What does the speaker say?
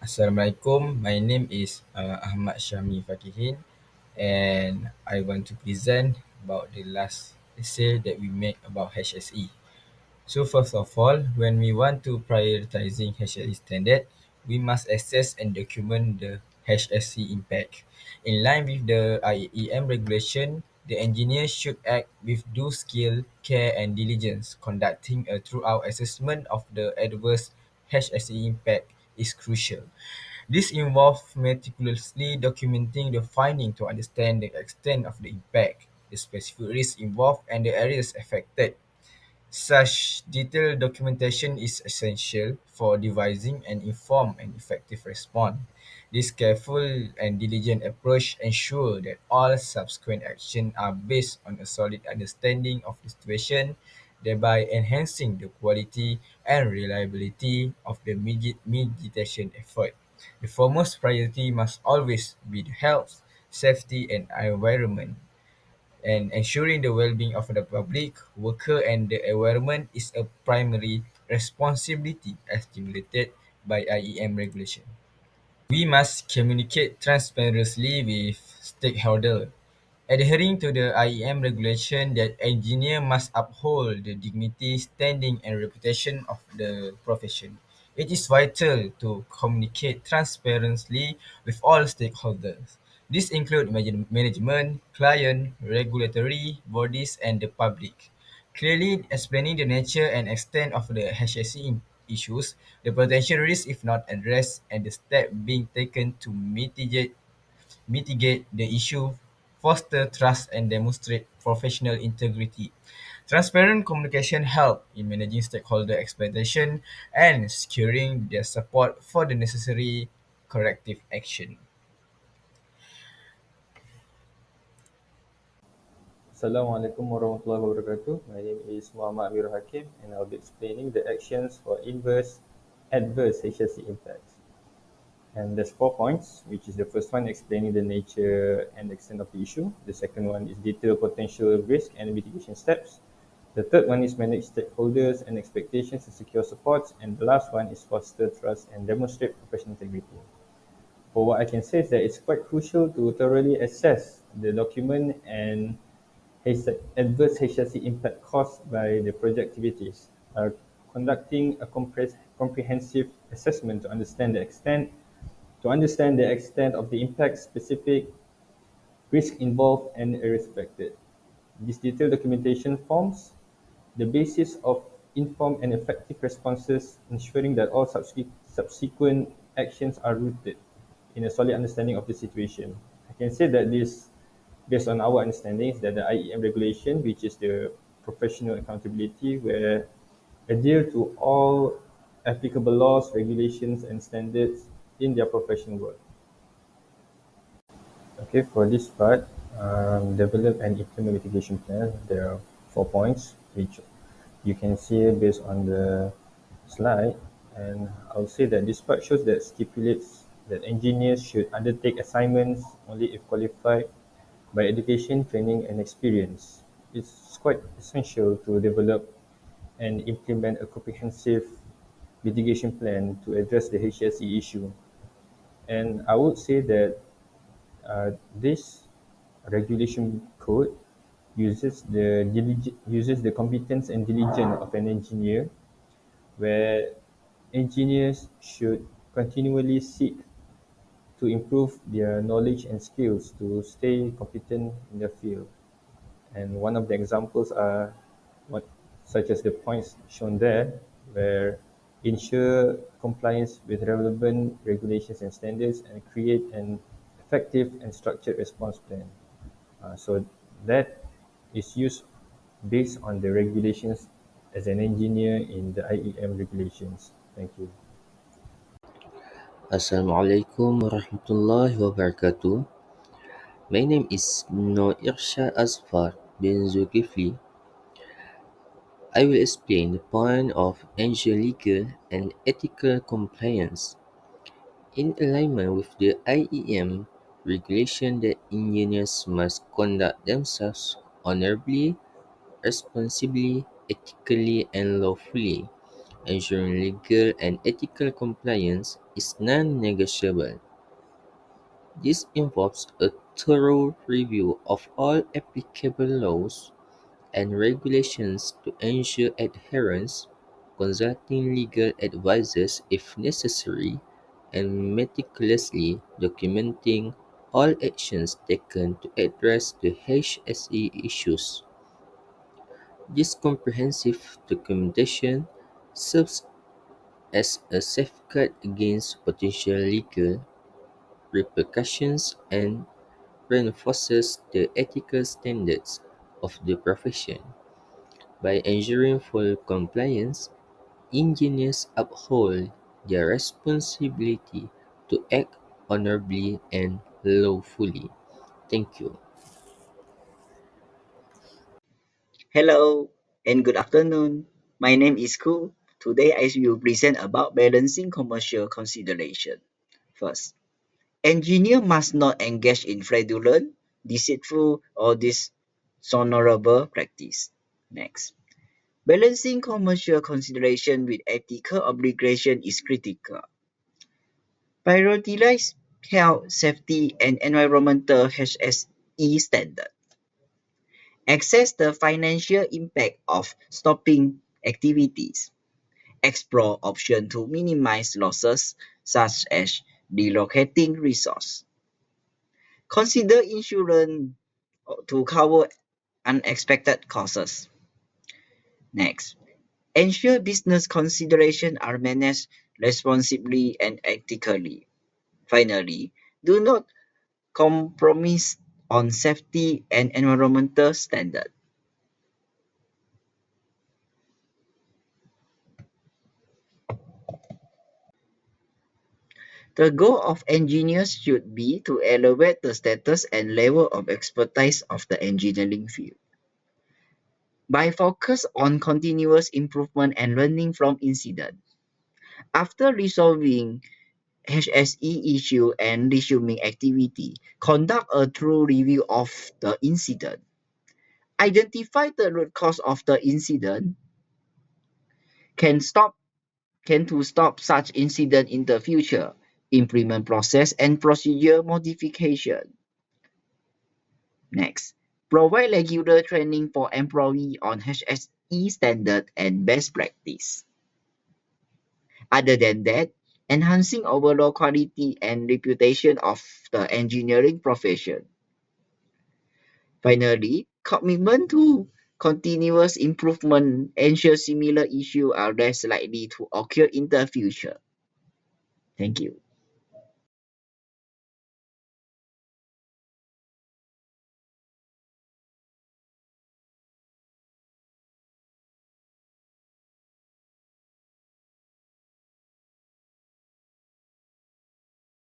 Assalamualaikum. My name is Ahmad Syami Fakihin, and I want to present about the last essay that we make about HSE. So first of all, when we want to prioritizing HSE standard, we must assess and document the HSE impact. In line with the IEM regulation, the engineer should act with due skill, care and diligence. Conducting a thorough assessment of the adverse HSE impact is crucial. This involves meticulously documenting the finding to understand the extent of the impact, the specific risks involved, and the areas affected. Such detailed documentation is essential for devising an informed and effective response. This careful and diligent approach ensures that all subsequent actions are based on a solid understanding of the situation, thereby enhancing the quality and reliability of the mitigation effort. The foremost priority must always be the health, safety, and environment, and ensuring the well-being of the public, worker and the environment is a primary responsibility as stimulated by IEM regulation. We must communicate transparently with stakeholders. Adhering to the IEM regulation that engineer must uphold the dignity, standing and reputation of the profession. It is vital to communicate transparently with all stakeholders. This includes management, client, regulatory bodies and the public. Clearly explaining the nature and extent of the HSE issues, the potential risks if not addressed, and the steps being taken to mitigate the issue, foster trust, and demonstrate professional integrity. Transparent communication help in managing stakeholder expectation and securing their support for the necessary corrective action. Assalamualaikum warahmatullahi wabarakatuh. My name is Muhammad Amirul Hakim and I'll be explaining the actions for adverse HSE impacts. And there's 4 points, which is the first one explaining the nature and extent of the issue. The second one is detail potential risk and mitigation steps. The third one is manage stakeholders and expectations to secure supports. And the last one is foster trust and demonstrate professional integrity. For what I can say is that it's quite crucial to thoroughly assess the document and adverse HSE impact caused by the project activities. Conducting a comprehensive assessment to understand the extent of the impact, specific risk involved, and areas affected. This detailed documentation forms the basis of informed and effective responses, ensuring that all subsequent actions are rooted in a solid understanding of the situation. I can say that this, based on our understanding, is that the IEM regulation, which is the professional accountability, where adhere to all applicable laws, regulations, and standards in their professional work. Okay, for this part, develop and implement mitigation plan. There are 4 points, which you can see based on the slide. And I'll say that this part shows that stipulates that engineers should undertake assignments only if qualified by education, training, and experience. It's quite essential to develop and implement a comprehensive mitigation plan to address the HSE issue. And I would say that this regulation code uses the competence and diligence of an engineer, where engineers should continually seek to improve their knowledge and skills to stay competent in their field. And one of the examples are what, such as the points shown there, where ensure compliance with relevant regulations and standards and create an effective and structured response plan. So that is used based on the regulations as an engineer in the IEM regulations. Thank you. Assalamualaikum warahmatullahi wabarakatuh. My name is Noirsha Asfar bin Zulkifli. I will explain the point of ensuring legal and ethical compliance. In alignment with the IEM regulation that engineers must conduct themselves honorably, responsibly, ethically and lawfully. Ensuring legal and ethical compliance is non-negotiable. This involves a thorough review of all applicable laws and regulations to ensure adherence, consulting legal advisors if necessary, and meticulously documenting all actions taken to address the HSE issues. This comprehensive documentation serves as a safeguard against potential legal repercussions and reinforces the ethical standards of the profession. By ensuring full compliance, engineers uphold their responsibility to act honorably and lawfully. Thank you. Hello and good afternoon. My name is Ku. Today I will present about balancing commercial consideration. First, engineer must not engage in fraudulent, deceitful, or dishonorable practice. Next, balancing commercial consideration with ethical obligation is critical. Prioritize health, safety, and environmental HSE standards. Assess the financial impact of stopping activities. Explore options to minimize losses, such as relocating resources. Consider insurance to cover unexpected costs. Next, ensure business considerations are managed responsibly and ethically. Finally, do not compromise on safety and environmental standards. The goal of engineers should be to elevate the status and level of expertise of the engineering field. By focus on continuous improvement and learning from incidents. After resolving HSE issue and resuming activity, conduct a thorough review of the incident. Identify the root cause of the incident. Can stop can to stop such incident in the future. Implement process and procedure modification. Next, provide regular training for employees on HSE standard and best practice. Other than that, enhancing overall quality and reputation of the engineering profession. Finally, commitment to continuous improvement ensures similar issues are less likely to occur in the future. Thank you.